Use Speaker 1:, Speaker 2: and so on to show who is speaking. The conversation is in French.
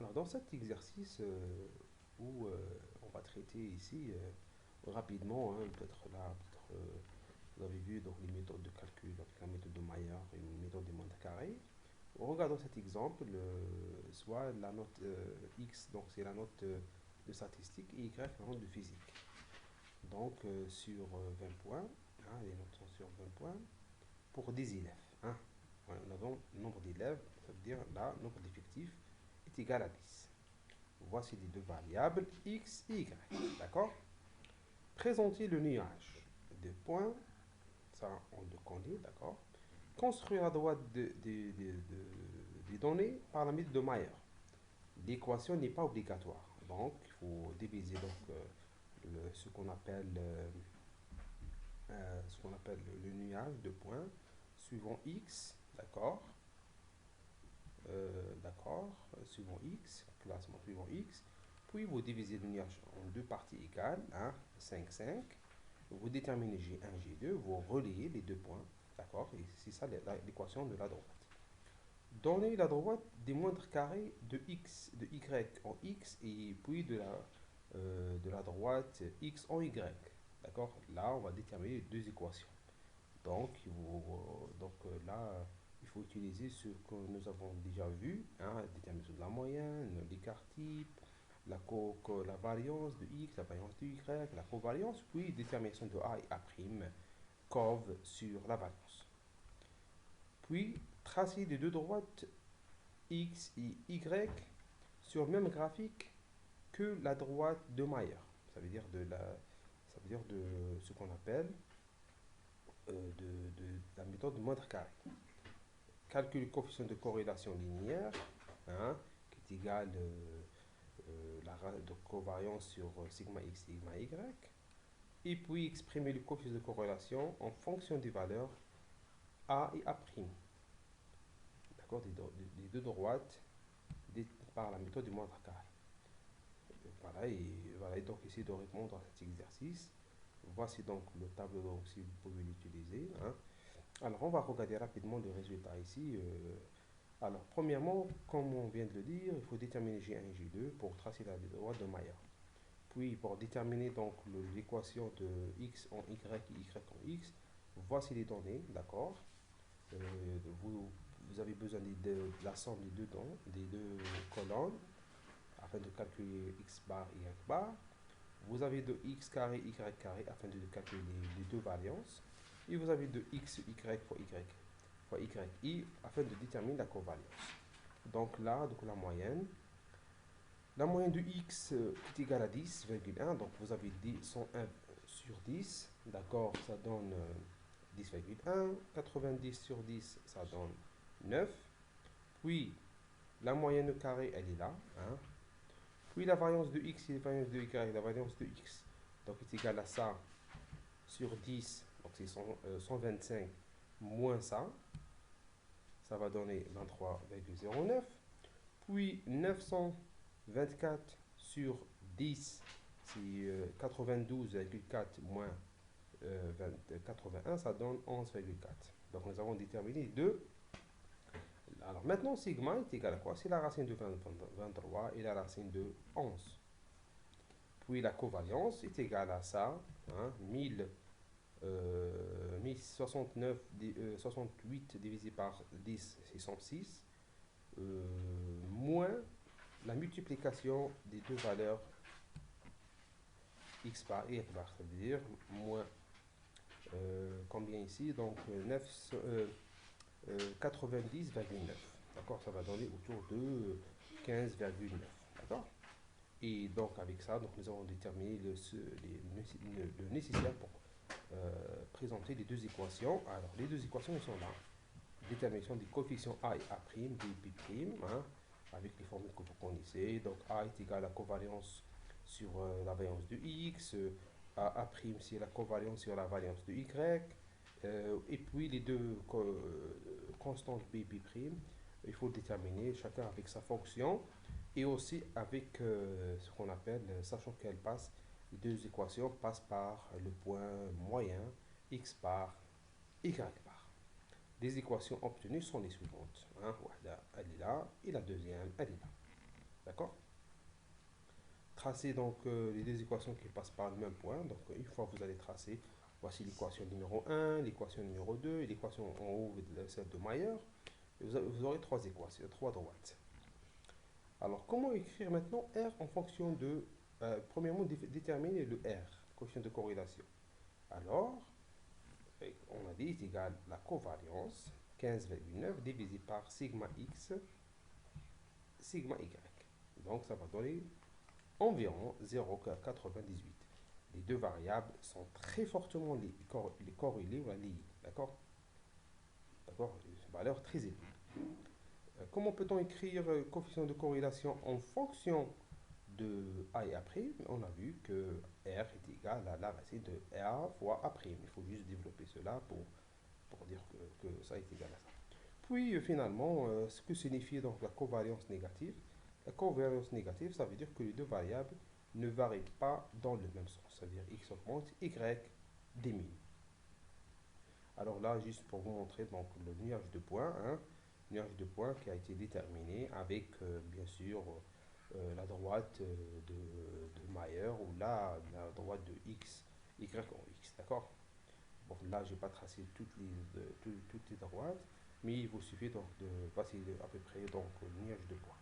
Speaker 1: Alors, dans cet exercice où on va traiter ici rapidement, hein, peut-être là, vous avez vu donc, les méthodes de calcul avec la méthode de Maillard et une méthode des mondes carrés. Regardons cet exemple, soit la note x, donc c'est la note de statistique, et y, la note de physique. Donc, sur 20 points, hein, les notes sont sur 20 points, pour 10 élèves. Hein. Voilà, nous avons le nombre d'élèves, ça veut dire là, le nombre d'effectifs est égal à 10. Voici les deux variables x et y. D'accord. Présenter le nuage de points, ça on le connaît, d'accord. Construire à droite des données par la méthode de Maillard. L'équation n'est pas obligatoire, donc il faut diviser donc, ce qu'on appelle le nuage de points suivant x, d'accord, suivant x, classement suivant x, puis vous divisez le nuage en deux parties égales, 1, 5, 5, vous déterminez G1, G2, vous reliez les deux points, d'accord, et c'est ça l'équation de la droite. Donnez la droite des moindres carrés de x, de y en x, et puis de la droite x en y, d'accord, là on va déterminer deux équations. Donc, là, il faut utiliser ce que nous avons déjà vu, hein, détermination de la moyenne, l'écart type, la variance de x, la variance de y, la covariance, puis détermination de a et a', cov sur la variance. Puis, tracer les deux droites x et y sur le même graphique que la droite de Maillard. Ça veut dire de ce qu'on appelle de la méthode moindre carré. Calcule le coefficient de corrélation linéaire, hein, qui est égal la de covariance sur sigma x, sigma y. Et puis exprimer le coefficient de corrélation en fonction des valeurs a et a'. D'accord, des deux droites par la méthode du moindre carré. Voilà, et donc essayer de répondre à cet exercice. Voici donc le tableau, donc si vous pouvez l'utiliser. Hein. Alors, on va regarder rapidement le résultat ici. Alors, premièrement, comme on vient de le dire, il faut déterminer G1 et G2 pour tracer la droite de Maillard. Puis, pour déterminer donc l'équation de x en y et y en x, voici les données, d'accord. Vous avez besoin de la somme des deux colonnes afin de calculer x bar et y bar. Vous avez de x carré, y carré afin de calculer les deux variances. Et vous avez de x, y fois y afin de déterminer la covariance. Donc là, donc la moyenne de x est égale à 10,1. Donc vous avez 101 sur 10. D'accord, ça donne 10,1. 90 sur 10, ça donne 9. Puis la moyenne carré, elle est là. Hein. Puis la variance de x et la variance de y, la variance de x donc est égale à ça sur 10, donc c'est 125 moins ça va donner 23,09. Puis 924 sur 10, c'est 92,4 moins 81, ça donne 11,4. Donc nous avons déterminé 2. Alors maintenant, sigma est égal à quoi? C'est la racine de 23 et la racine de 11. Puis la covariance est égale à ça, hein, 1068 divisé par 10, c'est 106, moins la multiplication des deux valeurs x bar et y bar, ça veut dire moins combien ici, donc 90,9. D'accord, ça va donner autour de 15,9. D'accord. Et donc avec ça, donc, nous avons déterminé le nécessaire pour présenter les deux équations. Alors les deux équations sont là. Détermination des coefficients A et A', B et B', hein, avec les formules que vous connaissez. Donc A est égal à la covariance sur la variance de X, A', c'est la covariance sur la variance de Y, et puis les deux constantes B et B', il faut déterminer chacun avec sa fonction et aussi avec ce qu'on appelle, sachant qu'elles passent, les deux équations passent par le point moyen x bar, y bar. Les équations obtenues sont les suivantes. Hein, elle est là et la deuxième, elle est là. D'accord. tracer donc les deux équations qui passent par le même point. Donc une fois que vous allez tracer, voici l'équation numéro 1, l'équation numéro 2 et l'équation en haut, celle de Mayer. Vous aurez trois équations, trois droites. Alors comment écrire maintenant R en fonction de, premièrement, déterminer le R, coefficient de corrélation. Alors, on a dit est égal à la covariance 15,9 divisé par sigma x, sigma y. Donc ça va donner environ 0,98. Les deux variables sont très fortement corrélées ou liées. D'accord? D'accord? Une valeur très élevée. Comment peut-on écrire coefficient de corrélation en fonction de A et A'? On a vu que R est égal à la racine de A fois A'. Il faut juste développer cela pour dire que ça est égal à ça. Puis finalement, ce que signifie donc la covariance négative? La covariance négative, ça veut dire que les deux variables ne varient pas dans le même sens. C'est-à-dire x augmente, y diminue. Alors là, juste pour vous montrer donc, le nuage de points, hein, nuage de points qui a été déterminé avec, bien sûr, la droite de Mayer ou là, la droite de x, y en x, d'accord? Bon, là, je n'ai pas tracé toutes les droites, mais il vous suffit donc de passer à peu près donc, le nuage de points.